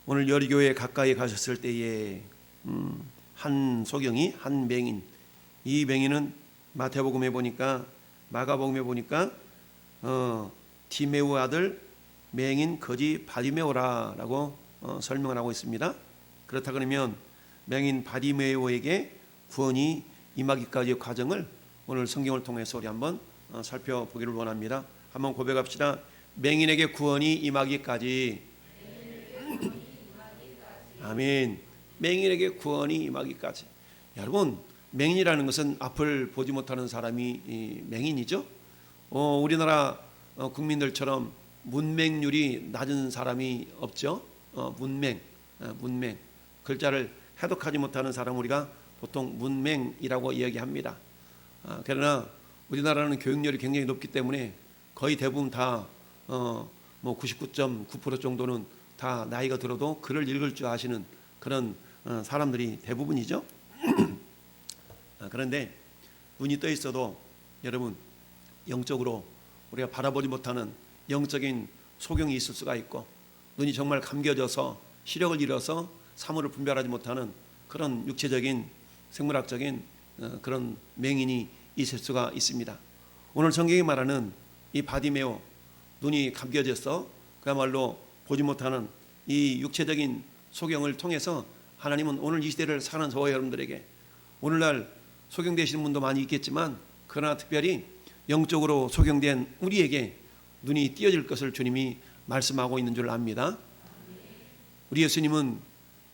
오늘 여리교회 가까이 가셨을 때에 한 소경이 한 맹인, 이 맹인은 마태복음에 보니까 마가복음에 보니까 디메오 아들 맹인 거지 바디메오라라고 설명을 하고 있습니다. 그렇다 그러면 맹인 바디메오에게 구원이 임하기까지의 과정을 오늘 성경을 통해서 우리 한번 살펴보기를 원합니다. 한번 고백합시다. 맹인에게 구원이 임하기까지. 아멘. 맹인에게 구원이 임하기까지. 여러분, 맹인이라는 것은 앞을 보지 못하는 사람이 맹인이죠. 우리나라 국민들처럼 문맹률이 낮은 사람이 없죠. 문맹. 글자를 해독하지 못하는 사람 우리가 보통 문맹이라고 이야기합니다. 그러나 우리나라는 교육열이 굉장히 높기 때문에 거의 대부분 다 99.9% 정도는 다 나이가 들어도 글을 읽을 줄 아시는 그런 사람들이 대부분이죠. 그런데 눈이 떠 있어도 여러분 영적으로 우리가 바라보지 못하는 영적인 소경이 있을 수가 있고, 눈이 정말 감겨져서 시력을 잃어서 사물을 분별하지 못하는 그런 육체적인 생물학적인 그런 맹인이 있을 수가 있습니다. 오늘 성경이 말하는 이 바디메오, 눈이 감겨져서 그야말로 보지 못하는 이 육체적인 소경을 통해서 하나님은 오늘 이 시대를 사는 저와 여러분들에게, 오늘날 소경되시는 분도 많이 있겠지만 그러나 특별히 영적으로 소경된 우리에게 눈이 띄어질 것을 주님이 말씀하고 있는 줄 압니다. 우리 예수님은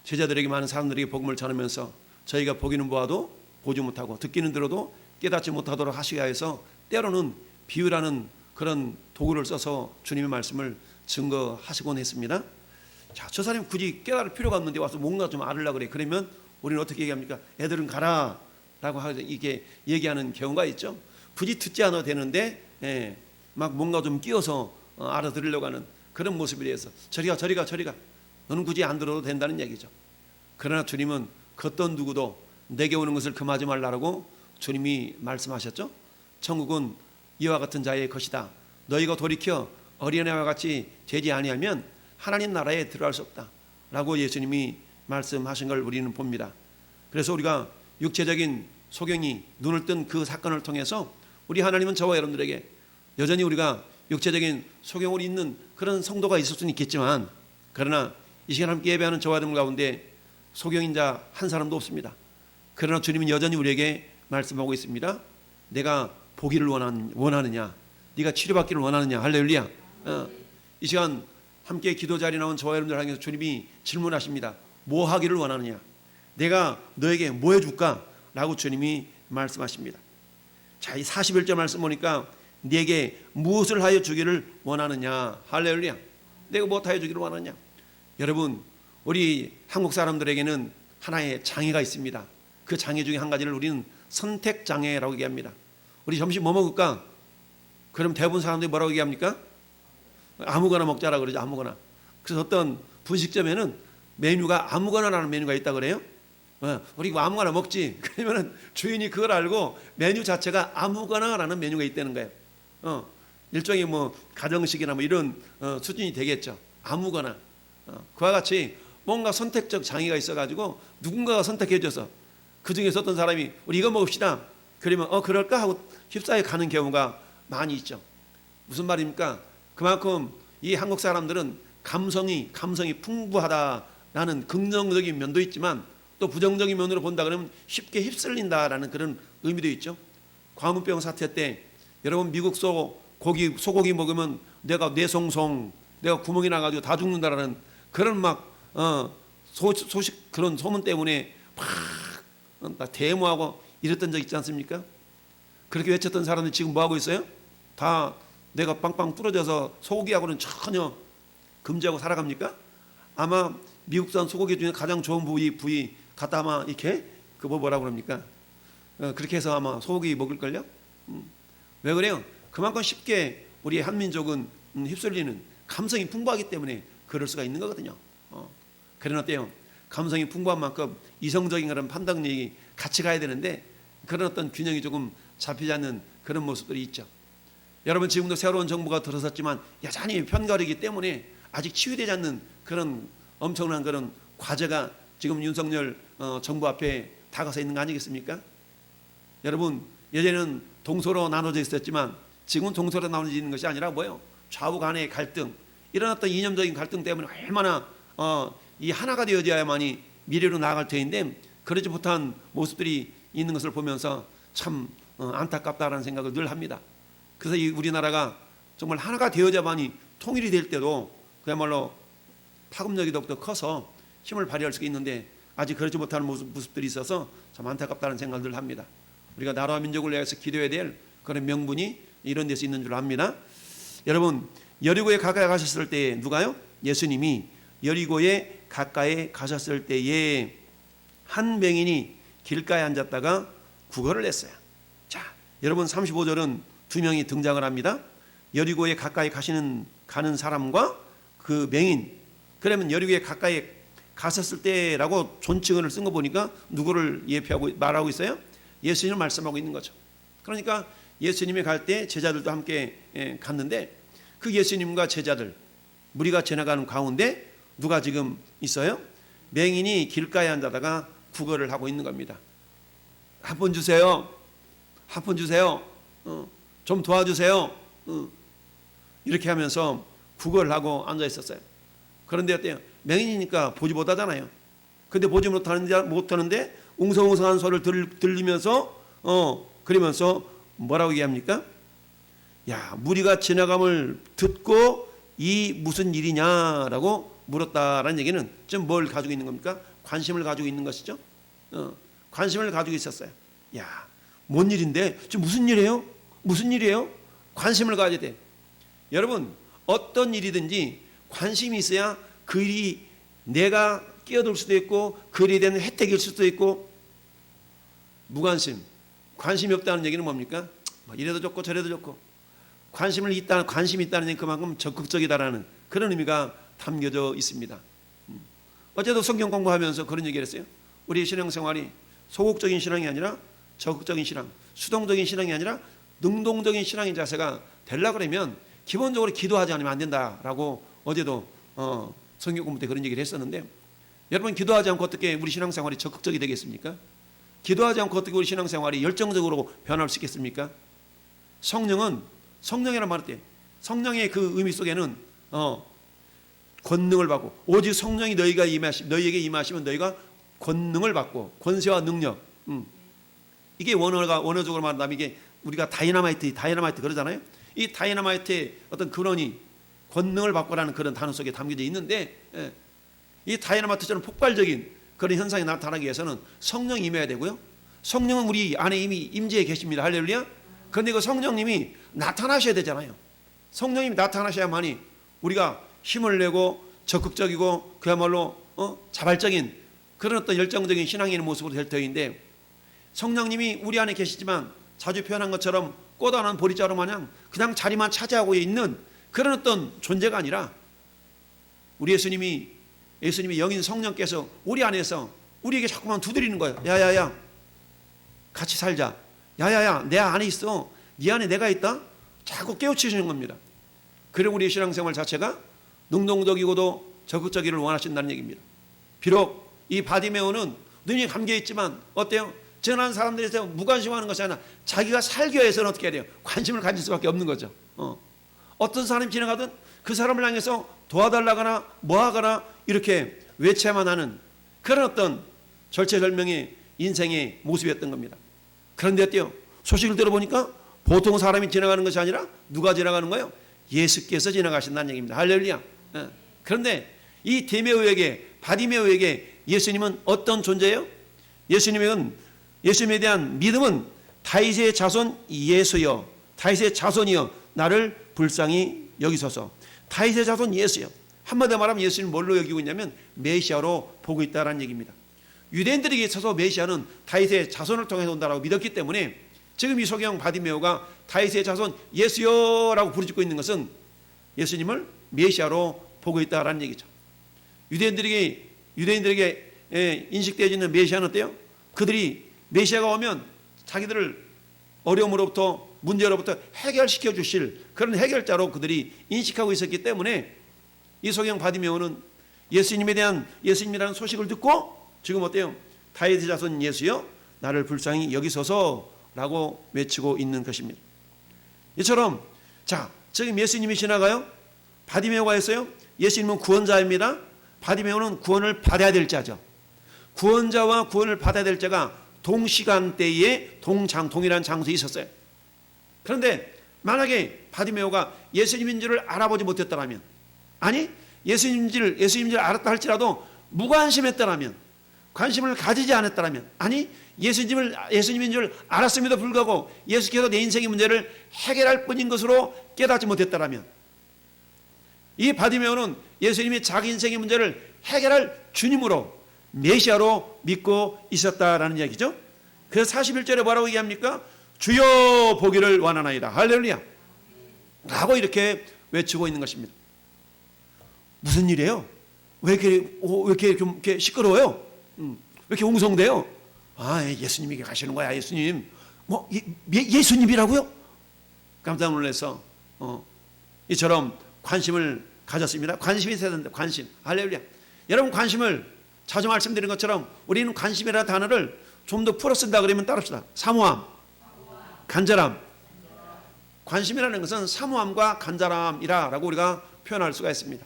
제자들에게, 많은 사람들에게 복음을 전하면서 저희가 보기는 보아도 보지 못하고 듣기는 들어도 깨닫지 못하도록 하시게 해서 때로는 비유라는 그런 도구를 써서 주님의 말씀을 증거하시곤 했습니다. 자, 저 사람이 굳이 깨달을 필요가 없는데 와서 뭔가 좀 알으려고 그래. 그러면 우리는 어떻게 얘기합니까? 애들은 가라 라고 이게 얘기하는 경우가 있죠. 굳이 듣지 않아도 되는데 막 뭔가 좀 끼워서 알아들으려고 하는 그런 모습에 대해서 저리가 너는 굳이 안 들어도 된다는 얘기죠. 그러나 주님은 그 어떤 누구도 내게 오는 것을 금하지 말라고 주님이 말씀하셨죠. 천국은 이와 같은 자의 것이다. 너희가 돌이켜 어린애와 같이 되지 아니하면 하나님 나라에 들어갈 수 없다 라고 예수님이 말씀하신 걸 우리는 봅니다. 그래서 우리가 육체적인 소경이 눈을 뜬 그 사건을 통해서 우리 하나님은 저와 여러분들에게 여전히 우리가 육체적인 소경으로 있는 그런 성도가 있을 수는 있겠지만, 그러나 이 시간 함께 예배하는 저와 여러분 가운데 소경인 자 한 사람도 없습니다. 그러나 주님은 여전히 우리에게 말씀하고 있습니다. 내가 보기를 원하느냐, 네가 치료받기를 원하느냐. 할렐루야. 이 시간 함께 기도 자리에 나온 저와 여러분들 향해서 주님이 질문하십니다. 뭐 하기를 원하느냐, 내가 너에게 뭐 해줄까? 라고 주님이 말씀하십니다. 자, 이 41절 말씀 보니까 네게 무엇을 하여 주기를 원하느냐. 할렐루야. 내가 무엇 하여 주기를 원하느냐. 여러분, 우리 한국 사람들에게는 하나의 장애가 있습니다. 그 장애 중에 한 가지를 우리는 선택장애라고 얘기합니다. 우리 점심 뭐 먹을까? 그럼 대부분 사람들이 뭐라고 얘기합니까? 아무거나 먹자라고 그러죠. 아무거나. 그래서 어떤 분식점에는 메뉴가 아무거나라는 메뉴가 있다 그래요. 우리 이거 아무거나 먹지. 그러면은 주인이 그걸 알고 메뉴 자체가 아무거나라는 메뉴가 있다는 거예요. 일종의 뭐 가정식이나 뭐 이런 수준이 되겠죠. 아무거나. 그와 같이 뭔가 선택적 장애가 있어가지고 누군가가 선택해줘서 그 중에서 어떤 사람이 우리 이거 먹읍시다. 그러면 그럴까 하고 휩싸여 가는 경우가 많이 있죠. 무슨 말입니까? 그만큼 이 한국 사람들은 감성이 풍부하다라는 긍정적인 면도 있지만 또 부정적인 면으로 본다 그러면 쉽게 휩쓸린다라는 그런 의미도 있죠. 광우병 사태 때 여러분 미국 소고기 먹으면 내가 뇌송송, 내가 구멍이 나가지고 다 죽는다라는 그런 막 소식, 그런 소문 때문에 막 데모하고 이랬던 적 있지 않습니까? 그렇게 외쳤던 사람들이 지금 뭐 하고 있어요? 다 내가 빵빵 부러져서 소고기하고는 전혀 금지하고 살아갑니까? 아마 미국산 소고기 중에 가장 좋은 부위 갖다 아마 이렇게 그거 뭐라고 그럽니까? 그렇게 해서 아마 소고기 먹을걸요? 왜 그래요? 그만큼 쉽게 우리 한민족은 휩쓸리는 감성이 풍부하기 때문에 그럴 수가 있는 거거든요. 그러나 어때요? 감성이 풍부한 만큼 이성적인 그런 판단력이 같이 가야 되는데 그런 어떤 균형이 조금 잡히지 않는 그런 모습들이 있죠. 여러분, 지금도 새로운 정부가 들어섰지만 여전히 편가르기 때문에 아직 치유되지 않는 그런 엄청난 그런 과제가 지금 윤석열 정부 앞에 다가서 있는 거 아니겠습니까? 여러분, 예전에는 동서로 나눠져 있었지만 지금은 동서로 나눠져 있는 것이 아니라 뭐예요? 좌우 간의 갈등, 이런 어떤 이념적인 갈등 때문에 얼마나 이 하나가 되어져야만이 미래로 나아갈 터인데 그러지 못한 모습들이 있는 것을 보면서 참 안타깝다라는 생각을 늘 합니다. 그래서 이 우리나라가 정말 하나가 되어져야만이 통일이 될 때도 그야말로 파급력이 더욱더 커서 힘을 발휘할 수 있는데 아직 그러지 못하는 모습들이 있어서 참 안타깝다는 생각을 늘 합니다. 우리가 나라와 민족을 위해서 기도해야 될 그런 명분이 이런 데서 있는 줄 압니다. 여러분, 여리고에 가까이 가셨을 때 누가요? 예수님이 여리고에 가까이 가셨을 때에 한 맹인이 길가에 앉았다가 구걸을 했어요. 자, 여러분 35절은 두 명이 등장을 합니다. 여리고에 가까이 가는 사람과 그 맹인. 그러면 여리고에 가까이 가셨을 때라고 존칭어를 쓴 거 보니까 누구를 예표하고 말하고 있어요? 예수님을 말씀하고 있는 거죠. 그러니까 예수님이 갈 때 제자들도 함께 갔는데 그 예수님과 제자들 무리가 지나가는 가운데 누가 지금 있어요? 맹인이 길가에 앉아다가 구걸을 하고 있는 겁니다. 한 번 주세요. 한 번 주세요. 좀 도와주세요. 이렇게 하면서 구걸을 하고 앉아 있었어요. 그런데 어때요? 맹인이니까 보지 못하잖아요. 근데 보지 못하는데 웅성웅성한 소리를 들리면서 그러면서 뭐라고 얘기합니까? 야, 무리가 지나감을 듣고 이 무슨 일이냐라고 물었다라는 얘기는 지금 뭘 가지고 있는 겁니까? 관심을 가지고 있는 것이죠. 관심을 가지고 있었어요. 야, 뭔 일인데? 지금 무슨 일이에요? 무슨 일이에요? 관심을 가져야 돼. 여러분, 어떤 일이든지 관심이 있어야 그 일이 내가 끼어들 수도 있고 그 일에 대한 혜택일 수도 있고. 무관심, 관심이 없다는 얘기는 뭡니까? 이래도 좋고 저래도 좋고. 관심이 있다는 얘기 그만큼 적극적이다라는 그런 의미가 담겨져 있습니다. 어제도 성경 공부하면서 그런 얘기를 했어요. 우리의 신앙생활이 소극적인 신앙이 아니라 적극적인 신앙, 수동적인 신앙이 아니라 능동적인 신앙의 자세가 되려고 그러면 기본적으로 기도하지 않으면 안 된다라고 어제도 성경 공부 때 그런 얘기를 했었는데, 여러분, 기도하지 않고 어떻게 우리 신앙생활이 적극적이 되겠습니까? 기도하지 않고 어떻게 우리 신앙생활이 열정적으로 변할 수 있겠습니까? 성령이란 말할 때 성령의 그 의미 속에는 권능을 받고, 오직 성령이 너희에게 임하시면 너희가 권능을 받고, 권세와 능력. 이게 원어적으로 말한다면 이게 우리가 다이너마이트 그러잖아요. 이 다이너마이트의 어떤 근원이 권능을 받고라는 그런 단어 속에 담겨져 있는데, 이 다이너마이트처럼 폭발적인 그런 현상이 나타나기 위해서는 성령이 임해야 되고요. 성령은 우리 안에 이미 임재해 계십니다. 할렐루야. 그런데 그 성령님이 나타나셔야 되잖아요. 성령님이 나타나셔야만이 우리가 힘을 내고 적극적이고 그야말로 자발적인 그런 어떤 열정적인 신앙인의 모습으로 될 터인데, 성령님이 우리 안에 계시지만 자주 표현한 것처럼 꽃안한 보리자루 마냥 그냥 자리만 차지하고 있는 그런 어떤 존재가 아니라, 우리 예수님이 영인 성령께서 우리 안에서 우리에게 자꾸만 두드리는 거예요. 야야야, 같이 살자. 야야야, 내 안에 있어. 네 안에 내가 있다. 자꾸 깨우치시는 겁니다. 그리고 우리의 신앙생활 자체가 능동적이고도 적극적이를 원하신다는 얘기입니다. 비록 이 바디메오는 눈이 감겨있지만 어때요? 전한 사람들에서 무관심하는 것이 아니라 자기가 살기 위해서는 어떻게 해야 돼요? 관심을 가질 수밖에 없는 거죠. 어떤 사람이 지나가든 그 사람을 향해서 도와달라거나 뭐하거나 이렇게 외쳐야만 하는 그런 어떤 절체절명의 인생의 모습이었던 겁니다. 그런데 어때요? 소식을 들어보니까 보통 사람이 지나가는 것이 아니라 누가 지나가는 거예요? 예수께서 지나가신다는 얘기입니다. 할렐루야. 그런데 이 바디메오에게 예수님은 어떤 존재예요? 예수님에 대한 믿음은 다윗의 자손 예수여, 다윗의 자손이여 나를 불쌍히 여기소서. 다윗의 자손 예수여. 한마디로 말하면 예수님을 뭘로 여기고 있냐면 메시아로 보고 있다는 얘기입니다. 유대인들에게 있어서 메시아는 다윗의 자손을 통해서 온다라고 믿었기 때문에 지금 이 소경 바디메오가 다윗의 자손 예수여라고 부르짖고 있는 것은 예수님을 메시아로 보고 있다라는 얘기죠. 유대인들에게 인식되어지는 메시아는 어때요? 그들이 메시아가 오면 자기들을 어려움으로부터 문제로부터 해결시켜 주실 그런 해결자로 그들이 인식하고 있었기 때문에 이 소경 바디메오는 예수님이라는 소식을 듣고 지금 어때요? 다윗의 자손 예수여 나를 불쌍히 여기소서라고 외치고 있는 것입니다. 이처럼 자 지금 예수님이 지나가요. 바디메오가 했어요. 예수님은 구원자입니다. 바디메오는 구원을 받아야 될 자죠. 구원자와 구원을 받아야 될 자가 동시간대에 동일한 장소에 있었어요. 그런데 만약에 바디메오가 예수님인 줄을 알아보지 못했더라면, 아니 예수님인 줄 알았다 할지라도 무관심했더라면, 관심을 가지지 않았더라면, 아니 예수님인 줄 알았음에도 불구하고 예수께서 내 인생의 문제를 해결할 뿐인 것으로 깨닫지 못했더라면, 이 바디메오는 예수님이 자기 인생의 문제를 해결할 주님으로 메시아로 믿고 있었다라는 이야기죠. 그래서 41절에 뭐라고 얘기합니까? 주여 보기를 원하나이다. 할렐루야 라고 이렇게 외치고 있는 것입니다. 무슨 일이에요? 왜 이렇게 좀 이렇게 시끄러워요? 왜 이렇게 웅성대요? 아, 예수님이 가시는 거야. 예수님. 뭐 예수님이라고요? 깜짝 놀라서 이처럼 관심을 가졌습니다. 관심이 있어야 된다. 관심. 할렐루야. 여러분 관심을 자주 말씀드린 것처럼 우리는 관심이라는 단어를 좀 더 풀어 쓴다 그러면 따릅시다. 사모함, 간절함. 관심이라는 것은 사모함과 간절함이라고 우리가 표현할 수가 있습니다.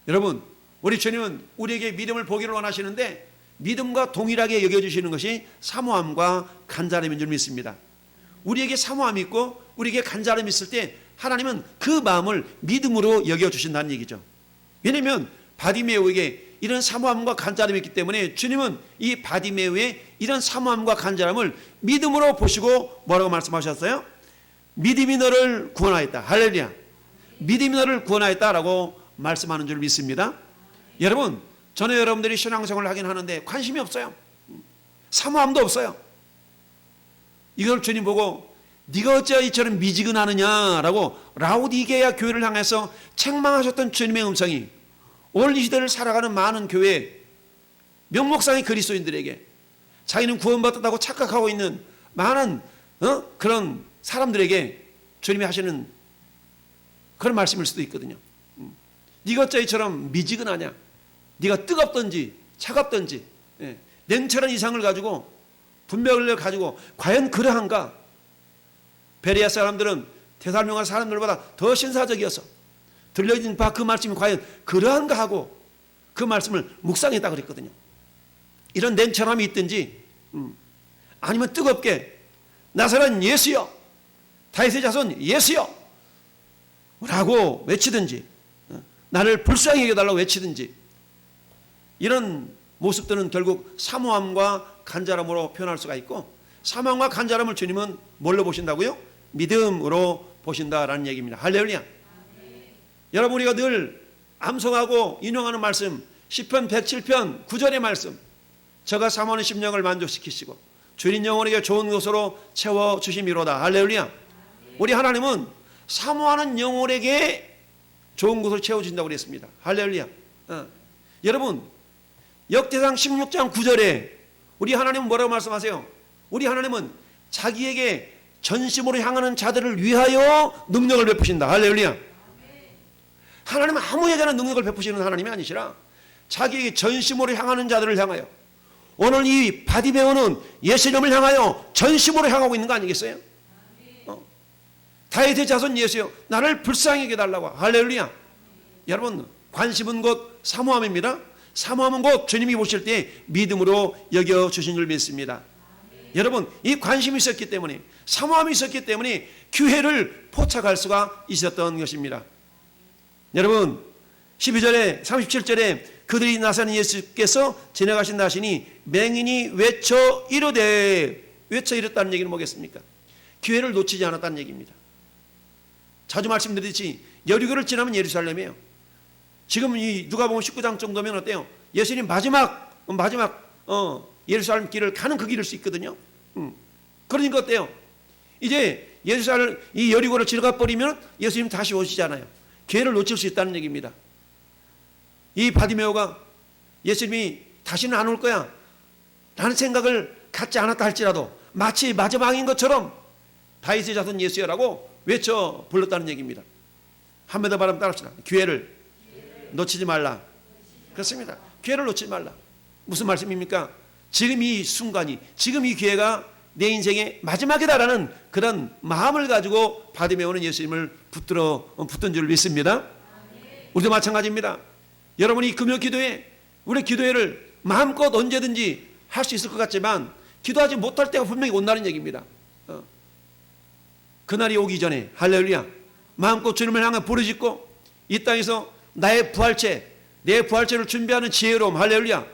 여러분 우리 주님은 우리에게 믿음을 보기를 원하시는데 믿음과 동일하게 여겨주시는 것이 사모함과 간절함인 줄 믿습니다. 우리에게 사모함이 있고 우리에게 간절함이 있을 때 하나님은 그 마음을 믿음으로 여겨주신다는 얘기죠. 왜냐하면 바디메오에게 이런 사모함과 간절함이 있기 때문에 주님은 이 바디메오의 이런 사모함과 간절함을 믿음으로 보시고 뭐라고 말씀하셨어요? 믿음이 너를 구원하였다. 할렐루야. 믿음이 너를 구원하였다라고 말씀하는 줄 믿습니다. 여러분 전에 여러분들이 신앙생활을 하긴 하는데 관심이 없어요. 사모함도 없어요. 이걸 주님 보고 네가 어찌 이처럼 미지근하느냐라고 라오디게아 교회를 향해서 책망하셨던 주님의 음성이 오늘 이 시대를 살아가는 많은 교회 명목상의 그리스도인들에게 자기는 구원받았다고 착각하고 있는 많은 그런 사람들에게 주님이 하시는 그런 말씀일 수도 있거든요. 네가 어찌 이처럼 미지근하냐. 네가 뜨겁든지 차갑든지 냉철한 이상을 가지고 분별을 가지고 과연 그러한가. 베레아 사람들은 데살로니가 사람들보다 더 신사적이어서 들려진 바 그 말씀이 과연 그러한가 하고 그 말씀을 묵상했다 그랬거든요. 이런 냉철함이 있든지 아니면 뜨겁게 나사렛 예수여 다윗의 자손 예수여 라고 외치든지 나를 불쌍히 여겨달라고 외치든지 이런 모습들은 결국 사모함과 간절함으로 표현할 수가 있고 사모함과 간절함을 주님은 뭘로 보신다고요? 믿음으로 보신다라는 얘기입니다. 할렐루야. 여러분 우리가 늘 암송하고 인용하는 말씀 시편 107편 9절의 말씀 저가 사모하는 심령을 만족시키시고 주인 영혼에게 좋은 것으로 채워주심이로다. 할렐루야. 우리 하나님은 사모하는 영혼에게 좋은 것으로 채워준다고 그랬습니다. 할렐루야. 여러분 역대상 16장 9절에 우리 하나님은 뭐라고 말씀하세요? 우리 하나님은 자기에게 전심으로 향하는 자들을 위하여 능력을 베푸신다. 할렐루야. 하나님은 아무에게나 능력을 베푸시는 하나님이 아니시라 자기에게 전심으로 향하는 자들을 향하여 오늘 이 바디메오는 예수님을 향하여 전심으로 향하고 있는 거 아니겠어요? 다윗의 자손 예수여 나를 불쌍히 여겨달라고. 할렐루야. 여러분 관심은 곧 사모함입니다. 사모함은 곧 주님이 보실 때 믿음으로 여겨주신 줄 믿습니다. 여러분 이 관심이 있었기 때문에 사모함이 있었기 때문에 기회를 포착할 수가 있었던 것입니다. 여러분 12절에 37절에 그들이 나사는 예수께서 지나가신 나시니 맹인이 외쳐 이랬다는 얘기는 뭐겠습니까? 기회를 놓치지 않았다는 얘기입니다. 자주 말씀드렸듯이 여리고를 지나면 예루살렘이에요. 지금 이 누가복음 19장 정도면 어때요? 예수님 마지막 예루살렘 길을 가는 그 길일 수 있거든요. 그러니까 어때요? 이제 예루살렘 이 여리고를 지나가 버리면 예수님 다시 오시잖아요. 기회를 놓칠 수 있다는 얘기입니다. 이 바디메오가 예수님이 다시는 안 올 거야 라는 생각을 갖지 않았다 할지라도 마치 마지막인 것처럼 다윗의 자손 예수여라고 외쳐 불렀다는 얘기입니다. 한 번 더 말하면 따라합시다. 기회를 놓치지 말라. 그렇습니다. 기회를 놓치지 말라. 무슨 말씀입니까? 지금 이 순간이, 지금 이 기회가 내 인생의 마지막이다라는 그런 마음을 가지고 바디메오는 예수님을 붙든 줄 믿습니다. 우리도 마찬가지입니다. 여러분이 금요 기도회, 우리 기도회를 마음껏 언제든지 할 수 있을 것 같지만 기도하지 못할 때가 분명히 온다는 얘기입니다. 그날이 오기 전에 할렐루야, 마음껏 주님을 향해 부르짖고 이 땅에서 나의 부활체, 내 부활체를 준비하는 지혜로움, 할렐루야,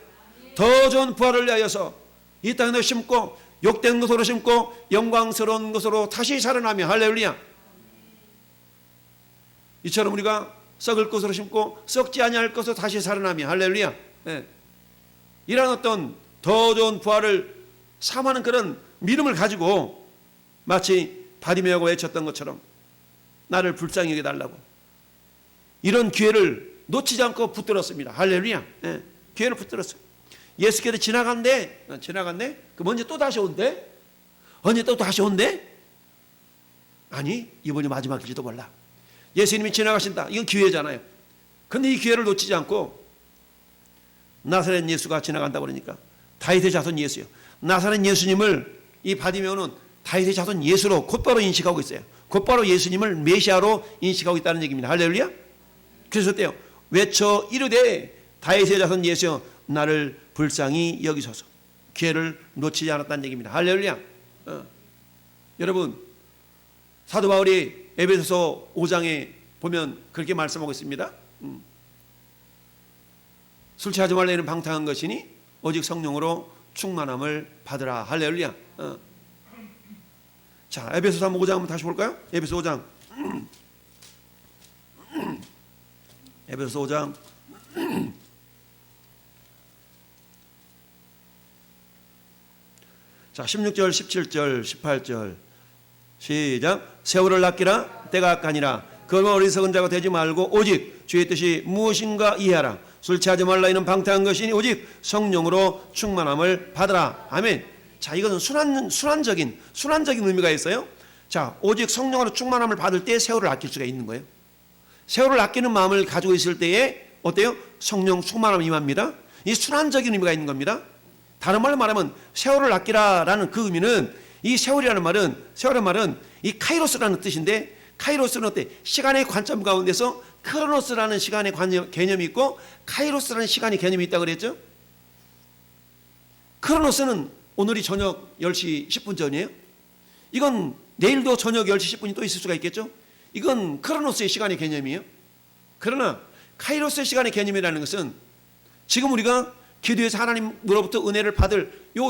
더 좋은 부활을 위하여서 이 땅에 심고 욕된 것으로 심고 영광스러운 것으로 다시 살아나며, 할렐루야, 이처럼 우리가 썩을 것으로 심고 썩지 아니할 것으로 다시 살아나며, 할렐루야, 네. 이런 어떤 더 좋은 부활을 삼하는 그런 믿음을 가지고 마치 바디메오가 외쳤던 것처럼 나를 불쌍히 여겨달라고 이런 기회를 놓치지 않고 붙들었습니다. 할렐루야. 네. 기회를 붙들었어요. 예수께서 지나간대. 그 언제 또 다시 온대? 언제 또 다시 온대? 아니, 이번이 마지막일지도 몰라. 예수님이 지나가신다. 이건 기회잖아요. 근데 이 기회를 놓치지 않고 나사렛 예수가 지나간다고 그러니까 다윗의 자손 예수요. 나사렛 예수님을 이 바디메오는 다윗의 자손 예수로 곧바로 인식하고 있어요. 곧바로 예수님을 메시아로 인식하고 있다는 얘기입니다. 할렐루야. 그래서 어때요? 외쳐 이르되 다윗의 자손 예수여 나를 불쌍히 여기소서. 기회를 놓치지 않았다는 얘기입니다. 할렐루야. 여러분, 사도 바울이 에베소서 5장에 보면 그렇게 말씀하고 있습니다. 술 취하지 말라 이는 방탕한 것이니 오직 성령으로 충만함을 받으라. 할렐루야. 자, 에베소서 5장 한번 다시 볼까요? 에베소 5장. 에베소 5장. 자, 16절, 17절, 18절. 시작. 세월을 아끼라. 때가 악하니라. 그러면 어리석은 자가 되지 말고 오직 주의 뜻이 무엇인가 이해하라. 술 취하지 말라 이는 방탕한 것이니 오직 성령으로 충만함을 받으라. 아멘. 자, 이것은 순환적인 의미가 있어요. 자, 오직 성령으로 충만함을 받을 때 세월을 아낄 수가 있는 거예요. 세월을 아끼는 마음을 가지고 있을 때에 어때요? 성령 충만함이 임합니다. 이 순환적인 의미가 있는 겁니다. 다른 말로 말하면 세월을 아끼라라는 그 의미는 이 세월이라는 말은 이 카이로스라는 뜻인데 카이로스는 어때? 시간의 관점 가운데서 크로노스라는 시간의 개념이 있고 카이로스라는 시간의 개념이 있다고 그랬죠? 크로노스는 오늘이 저녁 10시 10분 전이에요. 이건 내일도 저녁 10시 10분이 또 있을 수가 있겠죠? 이건 크로노스의 시간의 개념이에요. 그러나 카이로스의 시간의 개념이라는 것은 지금 우리가 기도에서 하나님으로부터 은혜를 받을 요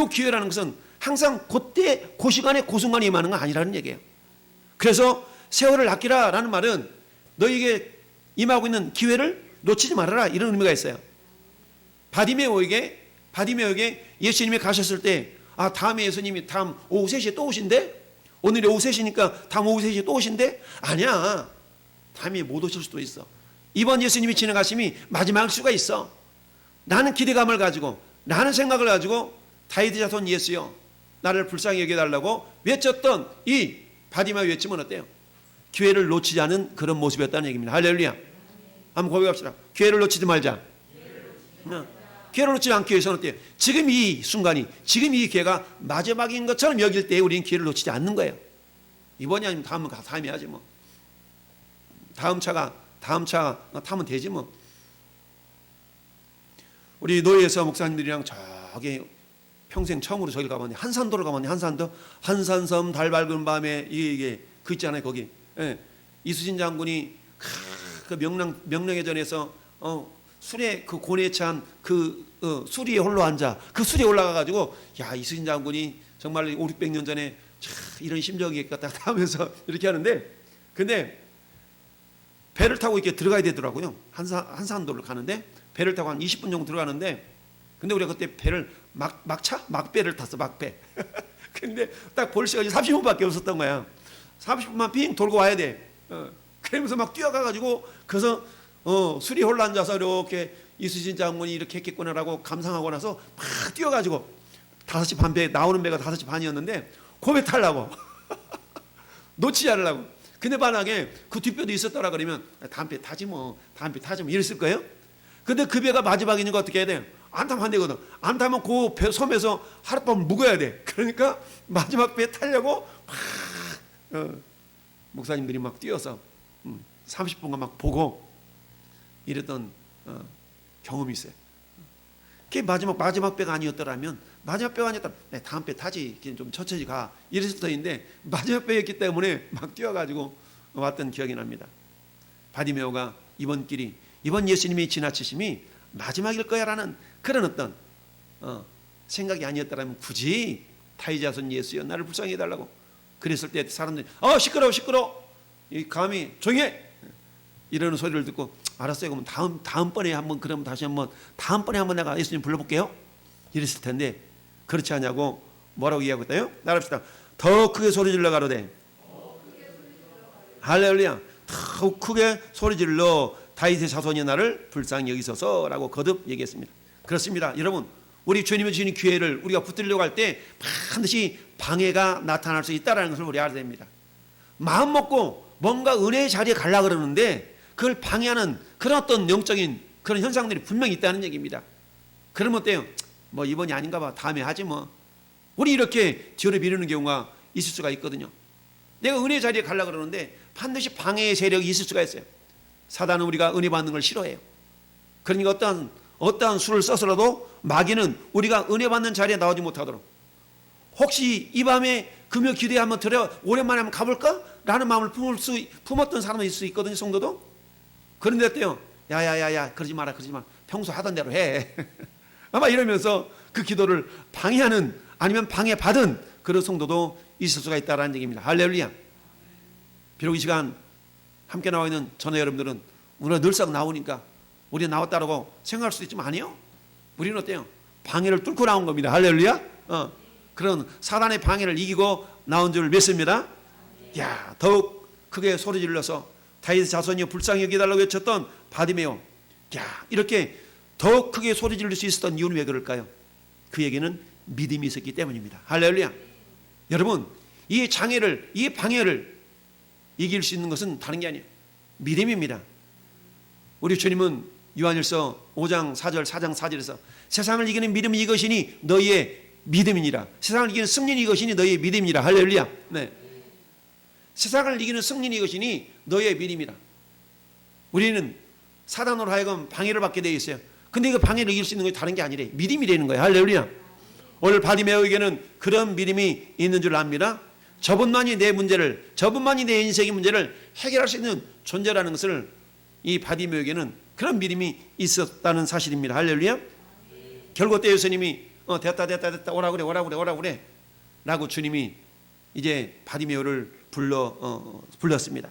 기회라는 것은 항상 그때 그 시간에 그 순간에 임하는 건 아니라는 얘기예요. 그래서 세월을 아끼라라는 말은 너에게 임하고 있는 기회를 놓치지 말아라 이런 의미가 있어요. 바디메오에게 예수님이 가셨을 때 다음에 예수님이 다음 오후 3시에 또 오신대? 오늘이 오후 3시니까 다음 오후 3시에 또 오신대? 아니야. 다음에 못 오실 수도 있어. 이번 예수님이 지나가심이 마지막일 수가 있어. 나는 기대감을 가지고 나는 생각을 가지고 다윗의 자손 예수여 나를 불쌍히 여겨달라고 외쳤던 이 바디메오 외침은 어때요? 기회를 놓치지 않은 그런 모습이었다는 얘기입니다. 할렐루야. 한번 고백합시다. 기회를 놓치지 말자. 기회를 놓치지 않기 위해서는 어때요? 지금 이 순간이, 지금 이 기회가 마지막인 것처럼 여길 때 우리는 기회를 놓치지 않는 거예요. 이번이 아니면 다음에 하지 뭐. 다음 차 타면 되지 뭐. 우리 노예에서 목사님들이랑 저기 평생 처음으로 저길 가봤는데 한산도를 가봤는데 한산섬 달 밝은 밤에 이게 그 있잖아요 거기. 예. 이수진 장군이 그 명령해전에서 술에 그 고뇌에 찬 그 수리에 홀로 앉아 그 수리에 올라가 가지고 야 이수진 장군이 정말 500~600년 전에 이런 심정이겠다 하면서 이렇게 하는데 근데 배를 타고 이렇게 들어가야 되더라고요. 한산도를 가는데 배를 타고 한 20분 정도 들어가는데 근데 우리가 그때 배를 막배를 탔어. 막배. 근데 딱 볼 시간이 30분밖에 없었던 거야. 30분만 빙 돌고 와야 돼. 그러면서 막 뛰어가가지고 그래서 수리 홀로 앉아서 이렇게 이수진 장군이 이렇게 했겠구나라고 감상하고 나서 막 뛰어가지고 5시 반 배 나오는 배가 5시 반이었는데 그 배 타려고 놓치지 않으려고. 근데 만약에 그 뒷배도 있었더라 그러면 다음 배 타지 뭐 이랬을 거예요. 근데 그 배가 마지막이니까 어떻게 해야 돼요? 안 타면 안 되거든. 안 타면 그 배 섬에서 하룻밤 묵어야 돼. 그러니까 마지막 배 타려고 막 목사님들이 막 뛰어서 30분간 막 보고 이랬던 경험이 있어요. 그게 마지막 배가 아니었더라면, 마지막 배가 아니었다면 다음 배 타지, 좀 천천히 가, 이랬을 터인데 마지막 배였기 때문에 막 뛰어가지고 왔던 기억이 납니다. 바디메오가 이번 예수님의 지나치심이 마지막일 거야라는 그런 어떤 생각이 아니었더라면 굳이 다윗 자손 예수여 나를 불쌍히 해달라고 그랬을 때 사람들이 시끄러워 이 감히 조용히 해 이러는 소리를 듣고 알았어요, 그럼 다음번에 한번, 그러면 다시 한번 다음번에 한번 내가 예수님 불러볼게요 이랬을 텐데 그렇지 않냐고 뭐라고 이야기하고 있다요? 따라합시다. 더 크게 소리 질러 가로되 할렐루야. 더 크게 소리 질러 다윗의 자손이 나를 불쌍히 여기소서라고 거듭 얘기했습니다. 그렇습니다. 여러분, 우리 주님의 주신 기회를 우리가 붙들려고 할 때 반드시 방해가 나타날 수 있다는 것을 우리 알아야 됩니다. 마음 먹고 뭔가 은혜의 자리에 가려고 그러는데 그걸 방해하는 그런 어떤 영적인 그런 현상들이 분명히 있다는 얘기입니다. 그러면 어때요? 뭐 이번이 아닌가 봐, 다음에 하지 뭐. 우리 이렇게 뒤로 미루는 경우가 있을 수가 있거든요. 내가 은혜의 자리에 가려고 그러는데 반드시 방해의 세력이 있을 수가 있어요. 사단은 우리가 은혜 받는 걸 싫어해요. 그러니까 어떠한 수를 써서라도 마귀는 우리가 은혜 받는 자리에 나오지 못하도록, 혹시 이 밤에 금요 기도에 한번 오랜만에 한번 가볼까? 라는 마음을 품었던 사람은 있을 수 있거든요, 성도도. 그런데 어때요? 야야야야, 그러지 마라. 평소 하던 대로 해. 아마 이러면서 그 기도를 방해하는, 아니면 방해받은 그런 성도도 있을 수가 있다는 얘기입니다. 할렐루야. 비록 이 시간 함께 나와 있는 전화 여러분들은 우리가 늘상 나오니까 우리 나왔다라고 생각할 수도 있지만 아니요. 우리는 어때요? 방해를 뚫고 나온 겁니다. 할렐루야. 그런 사단의 방해를 이기고 나온 줄 믿습니다. 야, 더욱 크게 소리 질러서 다윗의 자손이여 불쌍히 여기달라고 외쳤던 바디메오. 야, 이렇게 더욱 크게 소리 지를 수 있었던 이유는 왜 그럴까요? 그에게는 믿음이 있었기 때문입니다. 할렐루야. 여러분, 이 방해를 이길 수 있는 것은 다른 게 아니에요. 믿음입니다. 우리 주님은 요한일서 5장 4절 4장 4절에서 세상을 이기는 믿음이 이것이니 너희의 믿음이니라. 세상을 이기는 승리는 이것이니 너희의 믿음이니라. 할렐루야. 네. 세상을 이기는 승리는 이것이니 너희의 믿음이라. 우리는 사단으로 하여금 방해를 받게 되어 있어요. 근데 그 방해를 이길 수 있는 것이 다른 게 아니래. 믿음이라는 거예요. 할렐루야. 오늘 바디메오에게는 그런 믿음이 있는 줄 압니다. 저분만이 내 인생의 문제를 해결할 수 있는 존재라는 것을 이 바디메오에게는 그런 믿음이 있었다는 사실입니다. 할렐루야. 결국 때 예수님이 됐다 오라 그래 라고 주님이 이제 바디메오를 불렀습니다.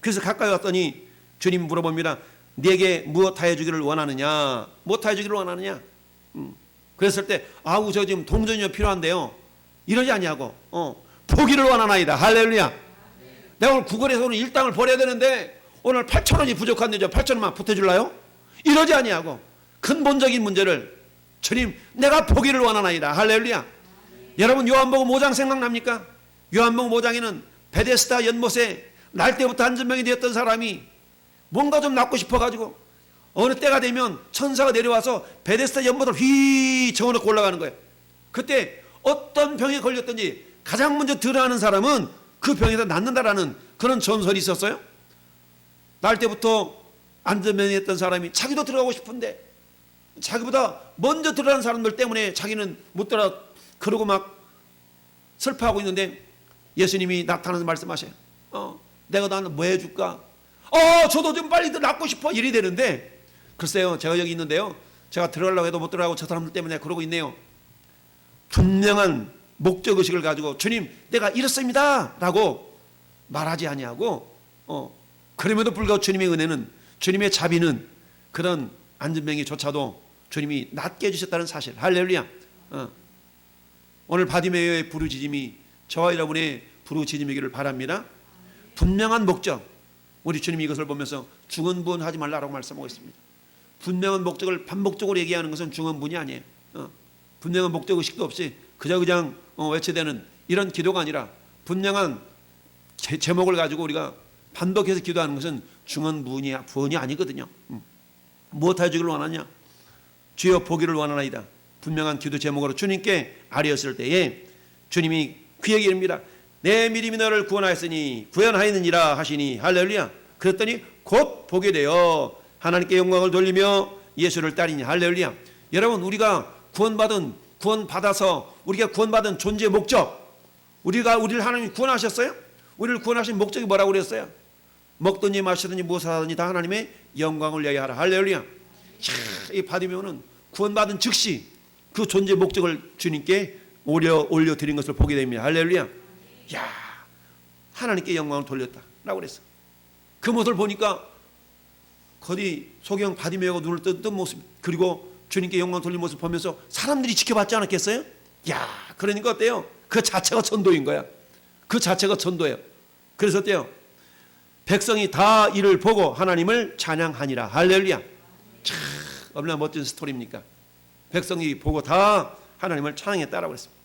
그래서 가까이 왔더니 주님 물어봅니다. 네게 무엇하여 주기를 원하느냐? 그랬을 때 저 지금 동전이 필요한데요, 이러지 아니하고 포기를 원하나이다. 할렐루야. 내가 오늘 구걸에서 오늘 일당을 벌어야 되는데 오늘 8,000원이 부족한데 저 8,000원만 보태줄라요? 이러지 아니하고 근본적인 문제를 주님, 내가 포기를 원하나이다. 할렐루야. 여러분, 요한복음 5장 생각납니까? 요한복음 5장에는 베데스다 연못에 날 때부터 안전병이 되었던 사람이 뭔가 좀 낫고 싶어가지고 어느 때가 되면 천사가 내려와서 베데스다 연못을 휘 저어놓고 올라가는 거예요. 그때 어떤 병에 걸렸든지 가장 먼저 들어가는 사람은 그 병에서 낫는다라는 그런 전설이 있었어요. 날 때부터 안전병이 했던 사람이 자기도 들어가고 싶은데 자기보다 먼저 들어가는 사람들 때문에 자기는 못 들어가, 그러고 막 슬퍼하고 있는데 예수님이 나타나서 말씀하셔요. 내가 나는 뭐 해줄까? 저도 좀 빨리 낫고 싶어. 이리 되는데, 글쎄요, 제가 여기 있는데요, 제가 들어가려고 해도 못 들어가고 저 사람들 때문에 그러고 있네요. 분명한 목적의식을 가지고 주님, 내가 이렇습니다 라고 말하지 아니하고, 그럼에도 불구하고 주님의 은혜는, 주님의 자비는 그런 안전병이조차도 주님이 낫게 해주셨다는 사실. 할렐루야. 오늘 바디메오의 부르짖음이 저와 여러분의 부르짖음이기를 바랍니다. 분명한 목적, 우리 주님이 이것을 보면서 중언부언하지 말라라고 말씀하고 있습니다. 분명한 목적을 반복적으로 얘기하는 것은 중언부언이 아니에요. 분명한 목적의식도 없이 그냥 외쳐대는 이런 기도가 아니라 분명한 제목을 가지고 우리가 반복해서 기도하는 것은 중언부언이 아니거든요. 무엇하여 주기를 원하냐? 주여 보기를 원하나이다. 분명한 기도 제목으로 주님께 아뢰었을 때에 주님이 그에게 이릅니다. 내 믿음이 너를 구원하였으니 구원하였느니라 하시니 할렐루야. 그랬더니 곧 보게 되어 하나님께 영광을 돌리며 예수를 따리니 할렐루야. 여러분, 우리가 구원받아서 우리가 구원받은 존재의 목적, 우리를 하나님이 구원하셨어요? 우리를 구원하신 목적이 뭐라고 그랬어요? 먹든지 마시든지 무엇을 하든지 다 하나님의 영광을 위하여 하라. 할렐루야. 이 바디메오는 구원받은 즉시 그 존재의 목적을 주님께 올려드린 것을 보게 됩니다. 할렐루야. 야, 하나님께 영광을 돌렸다라고 그랬어. 그 모습을 보니까 거기 소경 바디메오가 눈을 뜬 모습, 그리고 주님께 영광 돌린 모습을 보면서 사람들이 지켜봤지 않았겠어요? 야, 그러니까 어때요? 그 자체가 전도인 거야. 그 자체가 전도예요. 그래서 어때요? 백성이 다 이를 보고 하나님을 찬양하니라. 할렐루야. 참 얼마나 멋진 스토리입니까? 백성이 보고 다 하나님을 찬양했다라고 그랬습니다.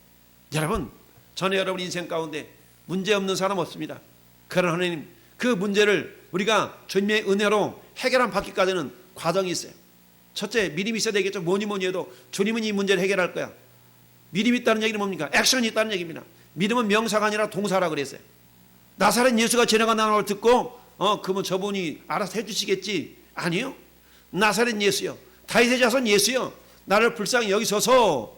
여러분, 전에 여러분 인생 가운데 문제 없는 사람 없습니다. 그러나 하나님, 그 문제를 우리가 주님의 은혜로 해결한 받기까지는 과정이 있어요. 첫째, 믿음이 있어야 되겠죠. 뭐니 해도 주님은 이 문제를 해결할 거야. 믿음이 있다는 얘기는 뭡니까? 액션이 있다는 얘기입니다. 믿음은 명사가 아니라 동사라 그랬어요. 나사렛 예수가 지나간다는 걸 듣고 그러면 저분이 알아서 해주시겠지. 아니요. 나사렛 예수요, 다윗의 자손 예수요, 나를 불쌍히 여기서서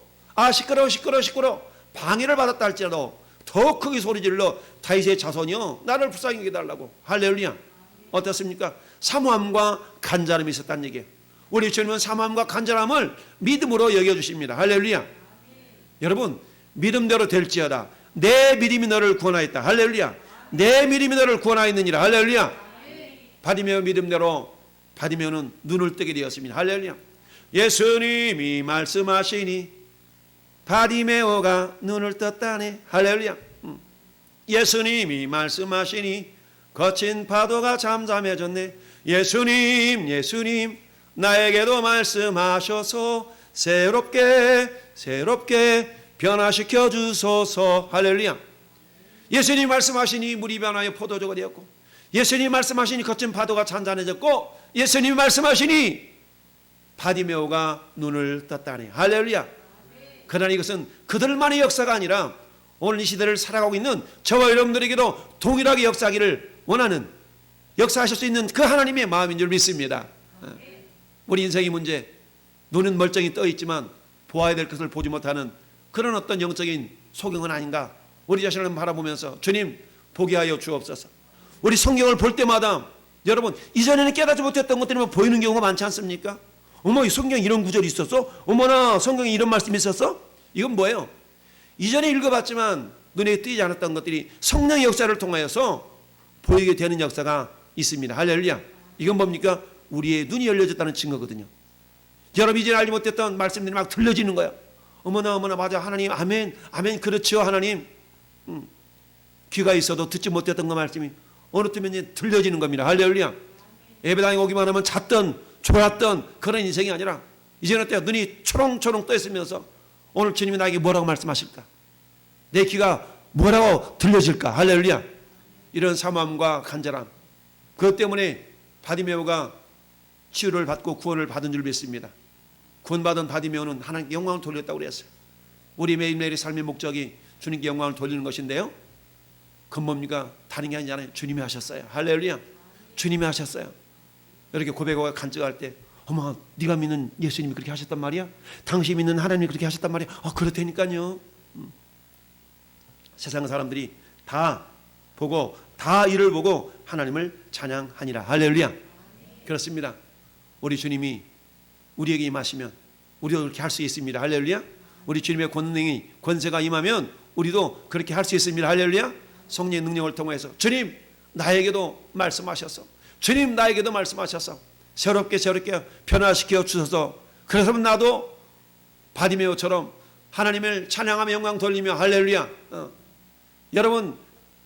시끄러워 방해를 받았다 할지라도 더 크게 소리질러 다윗의 자손이요, 나를 불쌍히 여기달라고. 할렐루야. 어떻습니까? 사모함과 간절함이 있었다는 얘기예요. 우리 주님은 사모함과 간절함을 믿음으로 여겨주십니다. 할렐루야. 여러분, 믿음대로 될지어다. 내 믿음이 너를 구원하였다. 할렐루야. 내 믿음이 너를 구원하였느니라. 할렐루야. 바디메오 믿음대로 바디메오는 눈을 뜨게 되었습니다. 할렐루야. 예수님이 말씀하시니 바디메오가 눈을 떴다네. 할렐루야. 예수님이 말씀하시니 거친 파도가 잠잠해졌네. 예수님 나에게도 말씀하셔서 새롭게 변화시켜 주소서. 할렐루야. 예수님 말씀하시니 물이 변하여 포도주가 되었고, 예수님 말씀하시니 거친 파도가 잔잔해졌고, 예수님 말씀하시니 바디메오가 눈을 떴다네. 할렐루야. 그러나 이것은 그들만의 역사가 아니라 오늘 이 시대를 살아가고 있는 저와 여러분들에게도 동일하게 역사하기를 원하는, 역사하실 수 있는 그 하나님의 마음인 줄 믿습니다. 우리 인생의 문제, 눈은 멀쩡히 떠 있지만 보아야 될 것을 보지 못하는 그런 어떤 영적인 소경은 아닌가. 우리 자신을 바라보면서 주님 보게 하여 주옵소서. 우리 성경을 볼 때마다 여러분, 이전에는 깨닫지 못했던 것들이 보이는 경우가 많지 않습니까? 어머, 이 성경에 이런 구절이 있었어? 어머나, 성경에 이런 말씀이 있었어? 이건 뭐예요? 이전에 읽어봤지만 눈에 띄지 않았던 것들이 성령의 역사를 통하여서 보이게 되는 역사가 있습니다. 할렐루야. 이건 뭡니까? 우리의 눈이 열려졌다는 증거거든요. 여러분, 이전에 알지 못했던 말씀들이 막 들려지는 거야. 어머나 맞아, 하나님, 아멘 그렇죠 하나님. 귀가 있어도 듣지 못했던 그 말씀이 어느 틈에 들려지는 겁니다. 할렐루야. 예배당에 오기만 하면 잤던 졸았던 그런 인생이 아니라 이제는 어때요? 눈이 초롱초롱 떠 있으면서 오늘 주님이 나에게 뭐라고 말씀하실까? 내 귀가 뭐라고 들려질까? 할렐루야. 이런 사모함과 간절함, 그것 때문에 바디메오가 치유를 받고 구원을 받은 줄 믿습니다. 구원받은 바디메오는 하나님께 영광을 돌렸다고 그랬어요. 우리 매일매일의 삶의 목적이 주님께 영광을 돌리는 것인데요, 그건 뭡니까? 다른 게 아니잖아요. 주님이 하셨어요. 할렐루야. 주님이 하셨어요. 이렇게 고백하고 간증할 때, 어머, 네가 믿는 예수님이 그렇게 하셨단 말이야? 당신이 믿는 하나님이 그렇게 하셨단 말이야? 그렇다니까요. 세상 사람들이 다 보고, 다 이를 보고 하나님을 찬양하니라. 할렐루야. 그렇습니다. 우리 주님이 우리에게 임하시면 우리도 그렇게 할 수 있습니다. 할렐루야. 우리 주님의 권세가 임하면 우리도 그렇게 할 수 있습니다. 할렐루야. 성령의 능력을 통해서 주님 나에게도 말씀하셨어. 주님 나에게도 말씀하셨어. 새롭게 변화시켜 주셔서, 그래서 나도 바디메오처럼 하나님을 찬양하며 영광 돌리며 할렐루야. 여러분,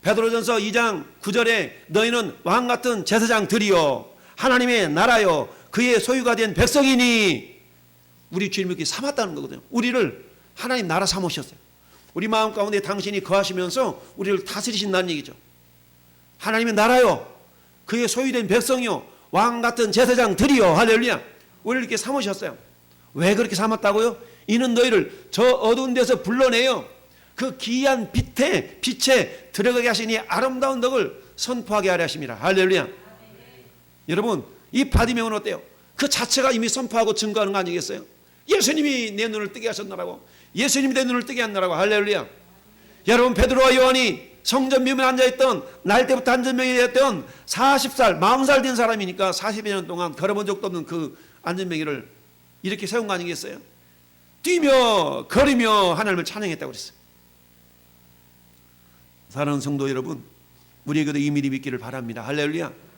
베드로전서 2장 9절에 너희는 왕같은 제사장들이요 하나님의 나라요 그의 소유가 된 백성이니, 우리 주님이 이렇게 삼았다는 거거든요. 우리를 하나님 나라 삼으셨어요. 우리 마음 가운데 당신이 거하시면서 우리를 다스리신다는 얘기죠. 하나님의 나라요 그의 소유된 백성이요 왕같은 제사장들이요. 할렐루야. 우리를 이렇게 삼으셨어요. 왜 그렇게 삼았다고요? 이는 너희를 저 어두운 데서 불러내요 그 기이한 빛에 들어가게 하시니 아름다운 덕을 선포하게 하려 하십니다. 할렐루야. 여러분, 이 바디메오는 어때요? 그 자체가 이미 선포하고 증거하는 거 아니겠어요? 예수님이 내 눈을 뜨게 하셨나라고. 예수님이 내 눈을 뜨게 한다라고. 할렐루야. 여러분, 베드로와 요한이 성전 묘면에 앉아있던 날 때부터 안전병이 되었던 40살 40살 된 사람이니까 40여 년 동안 걸어본 적도 없는 그 안전병이를 이렇게 세운 거 아니겠어요? 뛰며 걸으며 하나님을 찬양했다고 그랬어요. 사랑하는 성도 여러분, 우리에게도 이 미리 믿기를 바랍니다. 할렐루야.